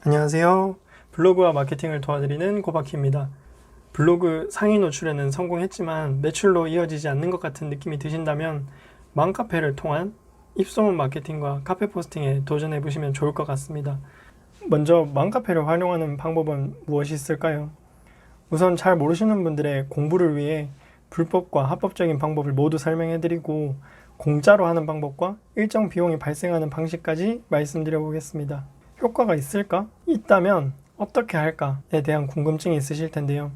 안녕하세요. 블로그와 마케팅을 도와드리는 고바키입니다. 블로그 상위 노출에는 성공했지만 매출로 이어지지 않는 것 같은 느낌이 드신다면 맘카페를 통한 입소문 마케팅과 카페 포스팅에 도전해 보시면 좋을 것 같습니다. 먼저 맘카페를 활용하는 방법은 무엇이 있을까요? 우선 잘 모르시는 분들의 공부를 위해 불법과 합법적인 방법을 모두 설명해 드리고 공짜로 하는 방법과 일정 비용이 발생하는 방식까지 말씀드려 보겠습니다. 효과가 있을까? 있다면 어떻게 할까에 대한 궁금증이 있으실 텐데요.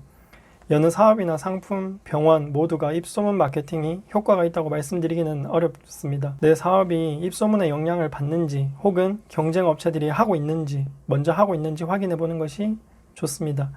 여느 사업이나 상품, 병원 모두가 입소문 마케팅이 효과가 있다고 말씀드리기는 어렵습니다. 내 사업이 입소문의 영향을 받는지 혹은 경쟁 업체들이 하고 있는지 먼저 하고 있는지 확인해 보는 것이 좋습니다.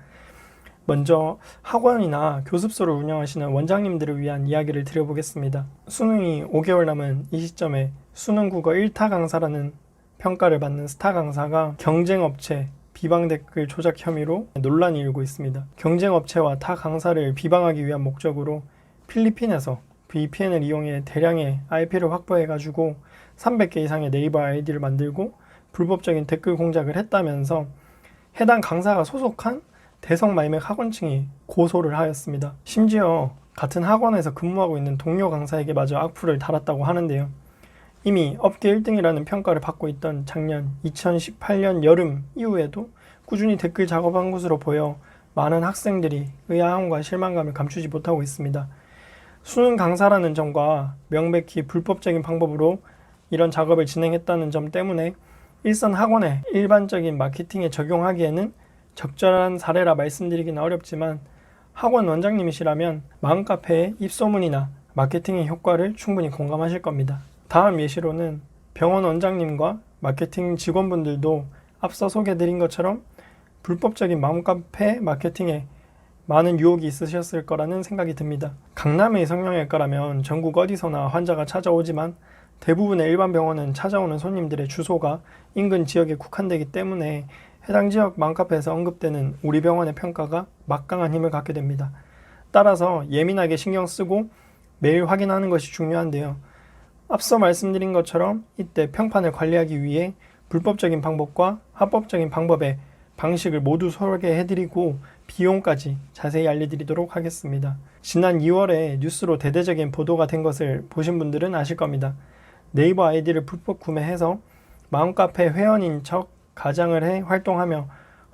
먼저 학원이나 교습소를 운영하시는 원장님들을 위한 이야기를 드려보겠습니다. 수능이 5개월 남은 이 시점에 수능 국어 1타 강사라는 평가를 받는 스타 강사가 경쟁업체 비방 댓글 조작 혐의로 논란이 일고 있습니다. 경쟁업체와 타 강사를 비방하기 위한 목적으로 필리핀에서 VPN을 이용해 대량의 IP를 확보해가지고 300개 이상의 네이버 아이디를 만들고 불법적인 댓글 공작을 했다면서 해당 강사가 소속한 대성마이맥 학원층이 고소를 하였습니다. 심지어 같은 학원에서 근무하고 있는 동료 강사에게 마저 악플을 달았다고 하는데요. 이미 업계 1등이라는 평가를 받고 있던 작년 2018년 여름 이후에도 꾸준히 댓글 작업한 것으로 보여 많은 학생들이 의아함과 실망감을 감추지 못하고 있습니다. 수능 강사라는 점과 명백히 불법적인 방법으로 이런 작업을 진행했다는 점 때문에 일선 학원의 일반적인 마케팅에 적용하기에는 적절한 사례라 말씀드리기는 어렵지만 학원 원장님이시라면 맘카페의 입소문이나 마케팅의 효과를 충분히 공감하실 겁니다. 다음 예시로는 병원 원장님과 마케팅 직원분들도 앞서 소개드린 것처럼 불법적인 맘카페 마케팅에 많은 유혹이 있으셨을 거라는 생각이 듭니다. 강남의 성형외과라면 전국 어디서나 환자가 찾아오지만 대부분의 일반 병원은 찾아오는 손님들의 주소가 인근 지역에 국한되기 때문에 해당 지역 맘카페에서 언급되는 우리 병원의 평가가 막강한 힘을 갖게 됩니다. 따라서 예민하게 신경 쓰고 매일 확인하는 것이 중요한데요. 앞서 말씀드린 것처럼 이때 평판을 관리하기 위해 불법적인 방법과 합법적인 방법의 방식을 모두 소개해드리고 비용까지 자세히 알려드리도록 하겠습니다. 지난 2월에 뉴스로 대대적인 보도가 된 것을 보신 분들은 아실 겁니다. 네이버 아이디를 불법 구매해서 맘카페 회원인 척 가장을 해 활동하며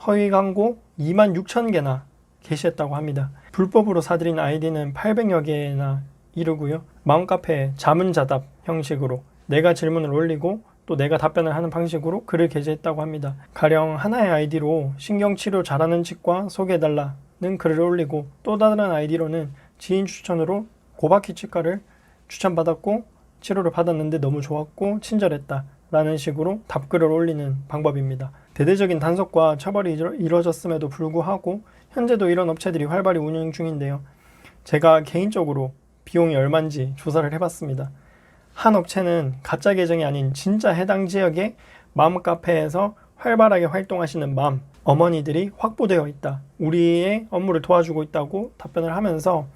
허위 광고 26,000개나 게시했다고 합니다. 불법으로 사들인 아이디는 800여 개나 이르고요. 맘카페에 자문자답 형식으로 내가 질문을 올리고 또 내가 답변을 하는 방식으로 글을 게재했다고 합니다. 가령 하나의 아이디로 신경치료 잘하는 치과 소개해달라는 글을 올리고 또 다른 아이디로는 지인 추천으로 고바키 치과를 추천받았고 치료를 받았는데 너무 좋았고 친절했다 라는 식으로 답글을 올리는 방법입니다. 대대적인 단속과 처벌이 이루어졌음에도 불구하고 현재도 이런 업체들이 활발히 운영 중인데요. 제가 개인적으로 비용이 얼마인지 조사를 해봤습니다. 한 업체는 가짜 계정이 아닌 진짜 해당 지역의 맘카페에서 활발하게 활동하시는 맘 어머니들이 확보되어 있다. 우리의 업무를 도와주고 있다고 답변을 하면서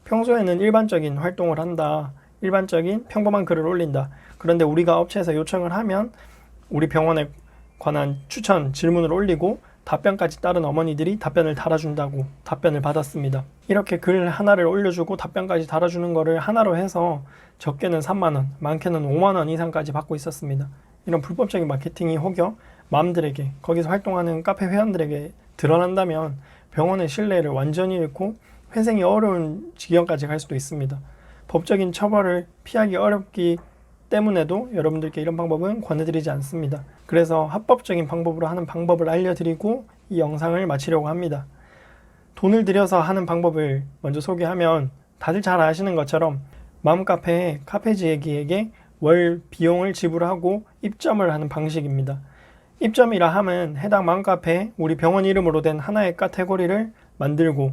평소에는 일반적인 활동을 한다. 일반적인 평범한 글을 올린다. 그런데 우리가 업체에서 요청을 하면 우리 병원에 관한 추천 질문을 올리고 답변까지 따른 어머니들이 답변을 달아준다고 답변을 받았습니다. 이렇게 글 하나를 올려주고 답변까지 달아주는 거를 하나로 해서 적게는 3만원, 많게는 5만원 이상까지 받고 있었습니다. 이런 불법적인 마케팅이 혹여 맘들에게, 거기서 활동하는 카페 회원들에게 드러난다면 병원의 신뢰를 완전히 잃고 회생이 어려운 지경까지 갈 수도 있습니다. 법적인 처벌을 피하기 어렵기 때문에도 여러분들께 이런 방법은 권해드리지 않습니다. 그래서 합법적인 방법으로 하는 방법을 알려드리고 이 영상을 마치려고 합니다. 돈을 들여서 하는 방법을 먼저 소개하면 다들 잘 아시는 것처럼 맘카페의 카페지에게 월 비용을 지불하고 입점을 하는 방식입니다. 입점이라 함은 해당 맘카페에 우리 병원 이름으로 된 하나의 카테고리를 만들고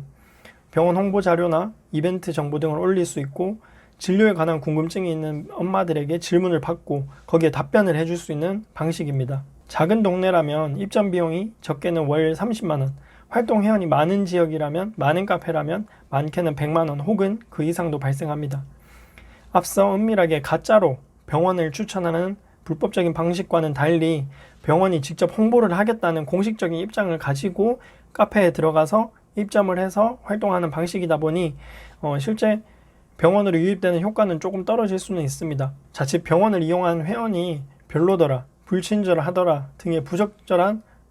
병원 홍보 자료나 이벤트 정보 등을 올릴 수 있고 진료에 관한 궁금증이 있는 엄마들에게 질문을 받고 거기에 답변을 해줄 수 있는 방식입니다. 작은 동네라면 입점 비용이 적게는 월 30만원, 활동 회원이 많은 지역이라면 많은 카페라면 많게는 100만원 혹은 그 이상도 발생합니다. 앞서 은밀하게 가짜로 병원을 추천하는 불법적인 방식과는 달리 병원이 직접 홍보를 하겠다는 공식적인 입장을 가지고 카페에 들어가서 입점을 해서 활동하는 방식이다 보니 실제 병원으로 유입되는 효과는 조금 떨어질 수는 있습니다. 자칫 병원을 이용한 회원이 별로더라, 불친절하더라 등의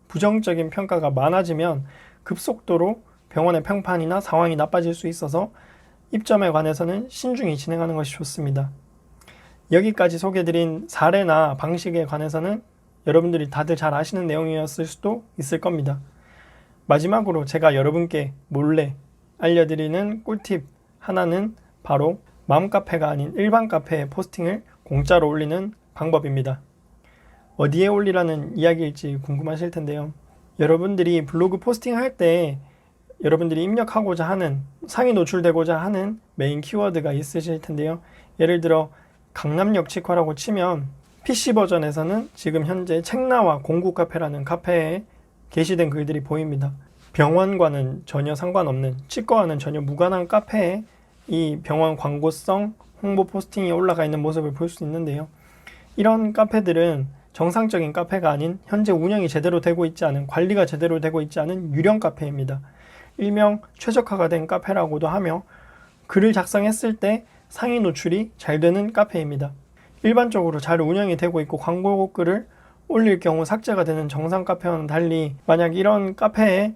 부정적인 평가가 많아지면 급속도로 병원의 평판이나 상황이 나빠질 수 있어서 입점에 관해서는 신중히 진행하는 것이 좋습니다. 여기까지 소개드린 사례나 방식에 관해서는 여러분들이 다들 잘 아시는 내용이었을 수도 있을 겁니다. 마지막으로 제가 여러분께 몰래 알려드리는 꿀팁 하나는 바로 맘카페가 아닌 일반 카페에 포스팅을 공짜로 올리는 방법입니다. 어디에 올리라는 이야기일지 궁금하실 텐데요. 여러분들이 블로그 포스팅할 때 여러분들이 입력하고자 하는, 상위 노출되고자 하는 메인 키워드가 있으실 텐데요. 예를 들어 강남역 치과라고 치면 PC 버전에서는 지금 현재 책나와 공구카페라는 카페에 게시된 글들이 보입니다. 병원과는 전혀 상관없는, 치과와는 전혀 무관한 카페에 이 병원 광고성 홍보 포스팅이 올라가 있는 모습을 볼 수 있는데요. 이런 카페들은 정상적인 카페가 아닌, 현재 운영이 제대로 되고 있지 않은, 관리가 제대로 되고 있지 않은 유령 카페입니다. 일명 최적화가 된 카페라고도 하며 글을 작성했을 때 상위 노출이 잘 되는 카페입니다. 일반적으로 잘 운영이 되고 있고 광고 글을 올릴 경우 삭제가 되는 정상 카페와는 달리, 만약 이런 카페에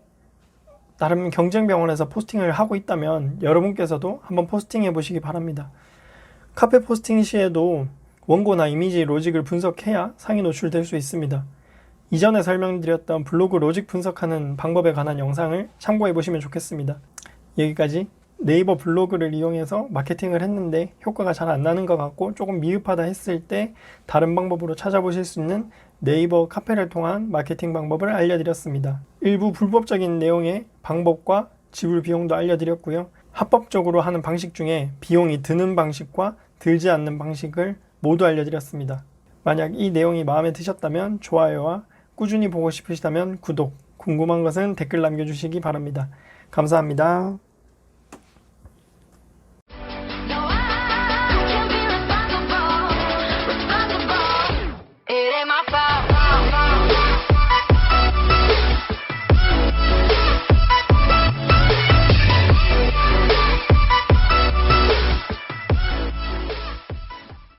나름 경쟁 병원에서 포스팅을 하고 있다면 여러분께서도 한번 포스팅해 보시기 바랍니다. 카페 포스팅 시에도 원고나 이미지 로직을 분석해야 상위 노출될 수 있습니다. 이전에 설명드렸던 블로그 로직 분석하는 방법에 관한 영상을 참고해 보시면 좋겠습니다. 여기까지 네이버 블로그를 이용해서 마케팅을 했는데 효과가 잘 안 나는 것 같고 조금 미흡하다 했을 때 다른 방법으로 찾아보실 수 있는 네이버 카페를 통한 마케팅 방법을 알려드렸습니다. 일부 불법적인 내용의 방법과 지불 비용도 알려드렸고요. 합법적으로 하는 방식 중에 비용이 드는 방식과 들지 않는 방식을 모두 알려드렸습니다. 만약 이 내용이 마음에 드셨다면 좋아요와 꾸준히 보고 싶으시다면 구독, 궁금한 것은 댓글 남겨주시기 바랍니다. 감사합니다.